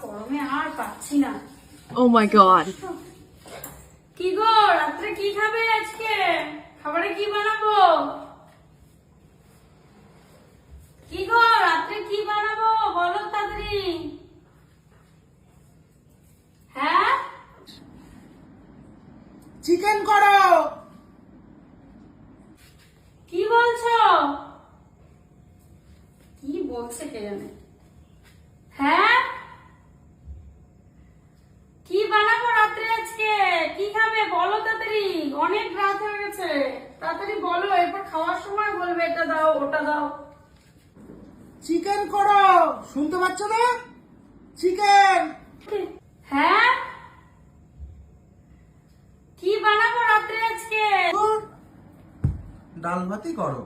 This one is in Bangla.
গরমে আর পাচ্ছি না। Oh my god. কি গো, রাত্রে কি খাবে আজকে? খাবারে কি বানাবো? কি গো, রাত্রে কি বানাবো বলো তাড়াতাড়ি। হ্যাঁ, চিকেন করো। কি বলছো? কি বলছে কে জানে। হ্যাঁ, কি বানাবো রাত্রে আজকে? কি খাবে বলো তাড়াতাড়ি, অনেক রাত হয়ে গেছে। তাড়াতাড়ি বলো, এরপর খাওয়ার সময় বলবে এটা দাও ওটা দাও। চিকেন করো, শুনতে পাচ্ছ না? চিকেন। হ্যাঁ, কি বানাবো রাত্রে আজকে? ডাল ভাতই করো।